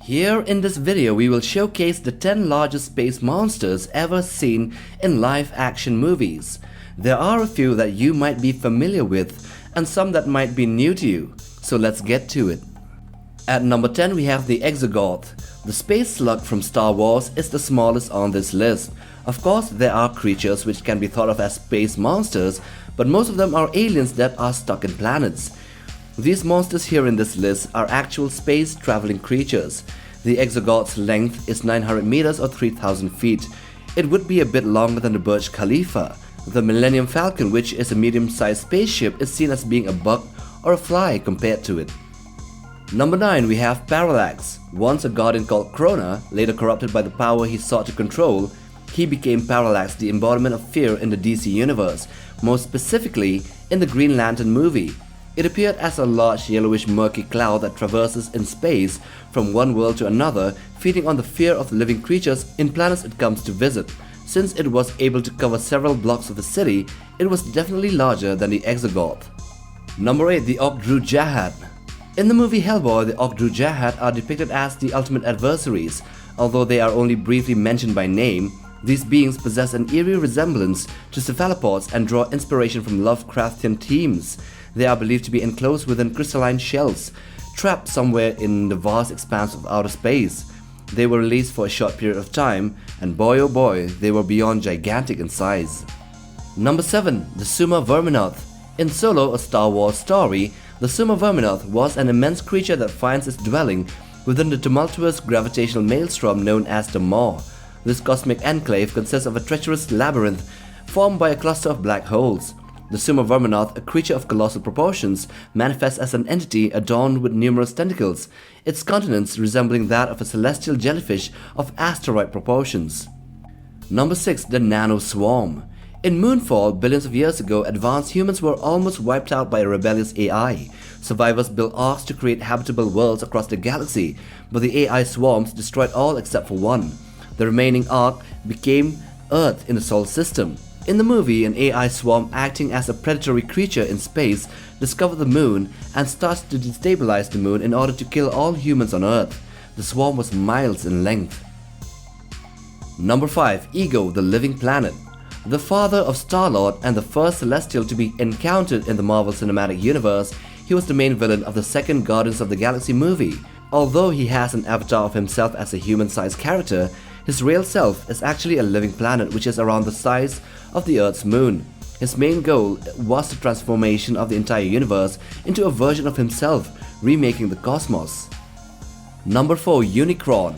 Here in this video we will showcase the 10 largest space monsters ever seen in live action movies. There are a few that you might be familiar with and some that might be new to you, so let's get to it. At number 10 we have the Hexagot. The space slug from Star Wars is the smallest on this list. Of course there are creatures which can be thought of as space monsters, but most of them are aliens that are stuck in planets. These monsters here in this list are actual space traveling creatures. The Hexagot's length is 900 meters or 3000 feet. It would be a bit longer than the Burj Khalifa. The Millennium Falcon, which is a medium-sized spaceship, is seen as being a bug or a fly compared to it. Number 9 we have Parallax. Once a guardian called Krona, later corrupted by the power he sought to control, he became Parallax, the embodiment of fear in the DC universe, more specifically in the Green Lantern movie. It appeared as a large yellowish murky cloud that traverses in space from one world to another, feeding on the fear of living creatures in planets it comes to visit. Since it was able to cover several blocks of the city, it was definitely larger than the Hexagot. Number 8 the Ogdru Jihad. In the movie Hellboy, the Ogdru Jihad are depicted as the ultimate adversaries. Although they are only briefly mentioned by name, these beings possess an eerie resemblance to cephalopods and draw inspiration from Lovecraftian themes. They are believed to be enclosed within crystalline shells, trapped somewhere in the vast expanse of outer space. They were released for a short period of time, and boy oh boy, they were beyond gigantic in size. Number 7 the Sumo verminath. In Solo, a Star Wars story, the Sumo verminath was an immense creature that finds its dwelling within the tumultuous gravitational maelstrom known as the Maw. This cosmic enclave consists of a treacherous labyrinth formed by a cluster of black holes. The Sumo verminath, a creature of colossal proportions, manifests as an entity adorned with numerous tentacles, its countenance resembling that of a celestial jellyfish of asteroid proportions. Number 6 the Nano Swarm. In Moonfall, billions of years ago, advanced humans were almost wiped out by a rebellious AI. Survivors built arks to create habitable worlds across the galaxy, but the AI swarms destroyed all except for one. The remaining ark became Earth in the Solar System. In the movie, an AI swarm acting as a predatory creature in space discovers the moon and starts to destabilize the moon in order to kill all humans on Earth. The swarm was miles in length. Number 5 Ego, the Living Planet. The father of Star-Lord and the first Celestial to be encountered in the Marvel Cinematic Universe, he was the main villain of the second Guardians of the Galaxy movie. Although he has an avatar of himself as a human-sized character, his real self is actually a living planet which is around the size of the Earth's moon. His main goal was the transformation of the entire universe into a version of himself, remaking the cosmos. Number 4 Unicron.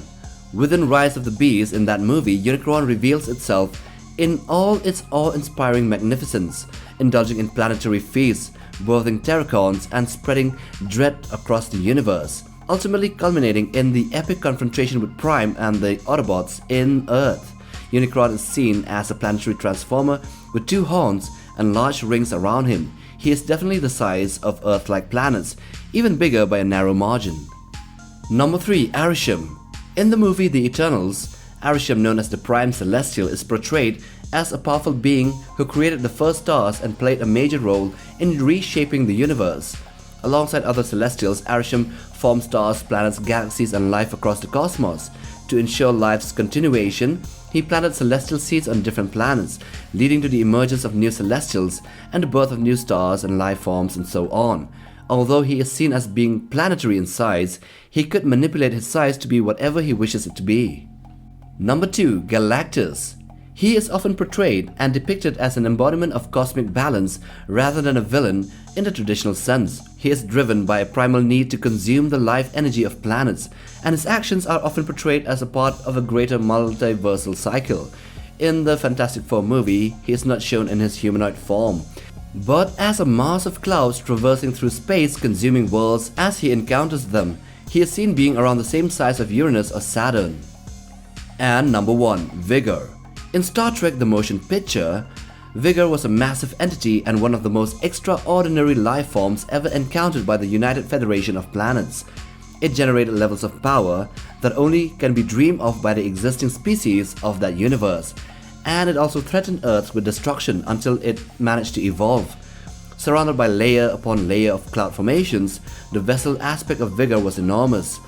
Within Rise of the Beast in that movie, Unicron reveals itself in all its awe-inspiring magnificence, indulging in planetary feasts, birthing terracons and spreading dread across the universe, ultimately culminating in the epic confrontation with Prime and the Autobots in Earth. Unicron is seen as a planetary transformer with 2 horns and large rings around him. He is definitely the size of Earth-like planets, even bigger by a narrow margin. Number 3 Irisham. In the movie The Eternals, Irisham, known as the Prime Celestial, is portrayed as a powerful being who created the first stars and played a major role in reshaping the universe. Alongside other Celestials, Irisham formed stars, planets, galaxies and life across the cosmos. To ensure life's continuation, he planted celestial seeds on different planets, leading to the emergence of new Celestials and the birth of new stars and life forms and so on. Although he is seen as being planetary in size, he could manipulate his size to be whatever he wishes it to be. Number 2 Galactus. He is often portrayed and depicted as an embodiment of cosmic balance rather than a villain in the traditional sense. He is driven by a primal need to consume the life energy of planets, and his actions are often portrayed as a part of a greater multiversal cycle. In the Fantastic Four movie, he is not shown in his humanoid form, but as a mass of clouds traversing through space, consuming worlds as he encounters them. He is seen being around the same size of Uranus or Saturn. And number 1 Vigor. In Star Trek The Motion Picture, Vigor was a massive entity and one of the most extraordinary life forms ever encountered by the United Federation of Planets. It generated levels of power that only can be dreamed of by the existing species of that universe, and it also threatened Earth with destruction until it managed to evolve. Surrounded by layer upon layer of cloud formations, the vessel aspect of Vigor was enormous.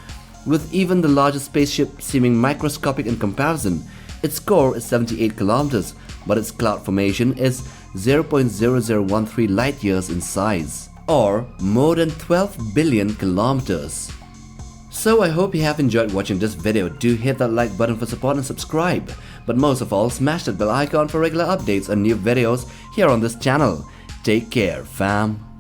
with even the largest spaceship seeming microscopic in comparison. Its core is 78 kilometers, but its cloud formation is 0.0013 light years in size, or more than 12 billion kilometers. So I hope you have enjoyed watching this video. Do hit that like button for support and subscribe. But most of all, smash that bell icon for regular updates on new videos here on this channel. Take care, fam.